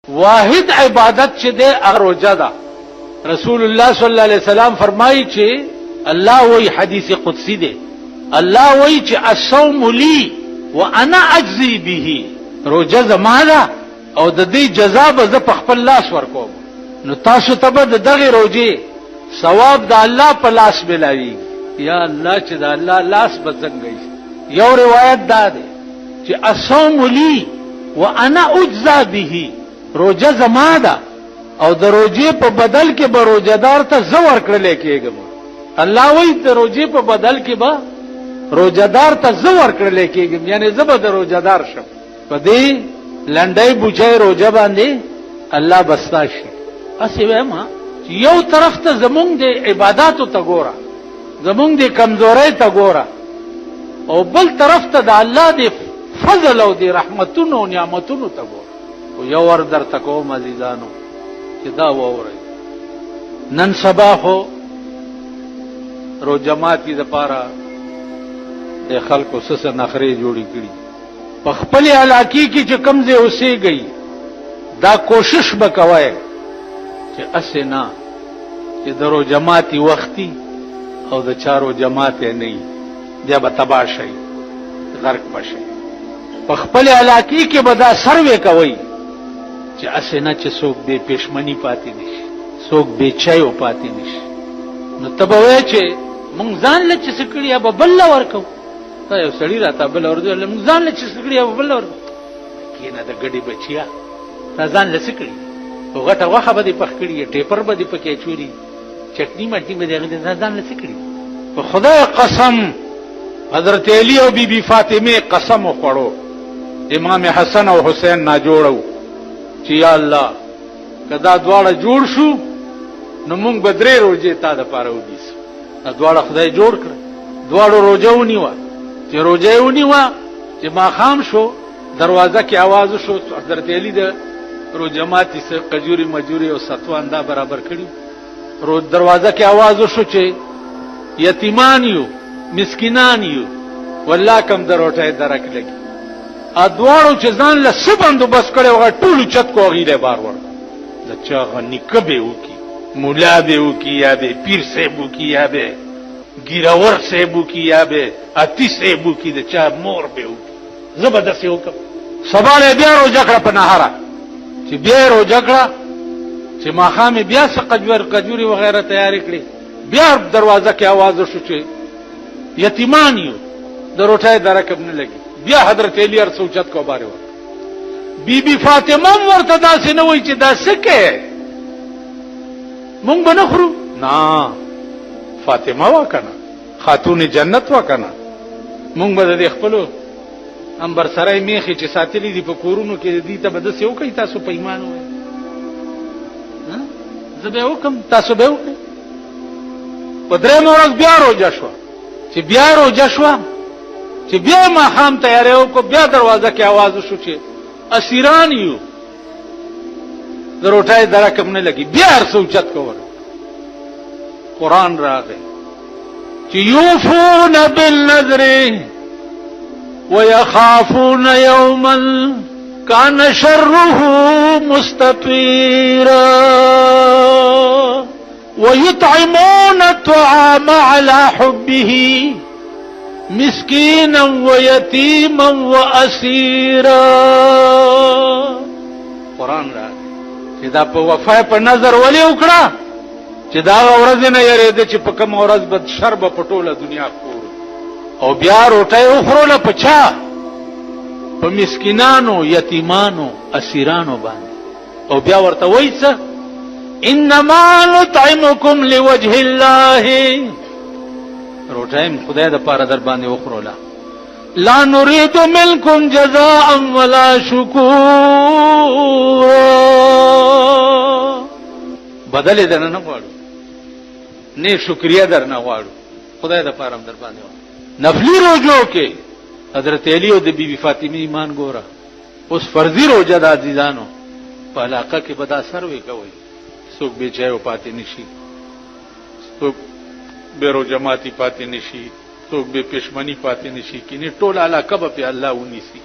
واحد عبادت چې د روزه ده. رسول الله صلی الله علیه وسلم فرمایي چې الله وی حدیث قدسی ده، الله وی چې الصوم لی وانا اجزی به، روزه زما ده او د دې جزا به زه په خپل لاس ورکوم. نو تاسو ته به دغه روزه ثواب د الله په لاس ملاوي. یا الله چې د الله لاس به څنګه یو روایت دا ده چې الصوم لی وانا اجزا به، روزه زما ده او د روزه په بدل کې به روزدار ته زور کړل کېږم. الله وایي د روزه په بدل کې به روزدار ته زور کړل کېږم، یعنی زبر د روزدار شم. په دې لنډای بوچای روزه باندې الله بستا شي. اسی وایم چې یو طرف ته زمونږ د عبادتو ته ګوره، زمونږ د کمزورۍ ته ګوره، او بل طرف ته د الله د فضل او د رحمتونو او نعمتونو ته ګوره. او یو ور درته کوم عزیزانو چې دا وورئ، نن سبا خو روزه ماتي دپاره د خلکو سسه نخرې جوړې کړي. په خپل علاقې کې چې کوم ځای اوسېږئ دا کوشش به کوئ چې اسې نه چې د روزه ماتي وختي او د چا روزه ماتې نه وي، بیا به تباه شئ، غرق به شئ. په خپل علاقې کې به دا سروې کوئ چې اسې نه چې څوک بې پښمني پاتې نشي، څوک بې چایو پاتې نشي. نو ته به وایې چې مونږ ځان له چې څه کړي به بل له ورکوو. تا یو سړي راته بله ورځ مونږ ځان له چې څه کړي به بل له ورکوو. کښېنه د ګډې بچیا، تا ځان له څه کړي؟ خو غټه غوښه به دې پخ کړي، ټیپر به دې پکې اچولي، چټني مټني به دې هغې تا ځان له څه کړي؟ په خدای قسم حضرت علی او بی بی فاطمه قسم وخوړو، امام حسن او حسین ناجوړو چې یا الله که دا دواړه جوړ شو نو مونږ به 3 روزې تا دپاره ونیسو. دا دواړه خدای جوړ کړه، دواړو روزه ونیوه. چې روزه یې ونیوه چې ماښام شو دروازه کې آواز شو، حضرت علی د روزه ماتي قجوري مجوري او ستوان دا برابر کړي. دروازه کې آواز شو چې یتیمان یو مسکینان یو، والله کم د روټۍ درک لګي. ادوارو چې ځان له څه بندوبست کړی هغه ټولو چت کو هغې له بار ور د چا هغه نیکه به وکړي، ملا به وکړي، یا به پیر صاحب وکړي، یا به ګیرور صاحب وکړي، یا به اتی صاحب وکړي، د چا مور به وکړي. زه به داسې وکړم. سبا له بیا روژه کړه په نهاره، چې بیا یې روژه کړه چې ماښام یې بیا څه قجوري وغیره تیارې کړې. بیا دروازه کې آواز شو چې یتیمان یو، د روټۍ درکب نه لګي. بیا حضرت علی ارڅ اوچت کو باره ور بی بی فاطمه ورته داسې نه وایي چې دا څه کې مونږ به نه خورو. نه، فاطمه وا کنه، خاتون جنت وا کنه. مونږ به د خپلو انبر سرای میخې چې ساتلي دي په کورونو کې دي ته به داسې وکړئ. تاسو په ایمان وایئ زه به وکړم، تاسو به وکړئ. په 3 ورځ بیا روژه شوه. چې بیا روژه شوه چې بیا ماښام تیاری وکړو، بیا دروازه کې آواز شو چې اسیران یو، د روټۍ درکم نه لګي. بیا هر څه اوچت کول. قرآن راغی چې یوفون بالنذر ویخافون یوما کان شره مستطیرا ویطعمون الطعام علی حبه مسکینا و یتیما و اسیرا. قرآن را چې دا په وفا په نظر ولې وکړه چې دا ورځ نه یریده چې په کوم ورځ به شر به په ټوله دنیا خور. او بیا روټۍ وخوروله په چا؟ په مسکینانو، یتیمانو، اسیرانو باندې. او بیا ورته وایي څه؟ انما نطعمکم لوجه الله، روټۍ خدای د پاره در باندې وخوروله. لا نريد منکم جزاء ولا شکورا، بدل درنه نه غواړو، نه شکریه درنه غواړو، خدای د پاره در باندې وخوروله. نفلی روزو کې حضرت علی او د بی بی فاطمه ایمان ګوره. اوس فرضي روزه د عزیزانو په علاقه کې به دا سروې کوئ، څوک بې چایو پاتې نشي، څوک بے روزه ماتي پاتې نشي، څوک بې پښمني پاتې نشي، کینې ټول علاقه به په الله ونیسي.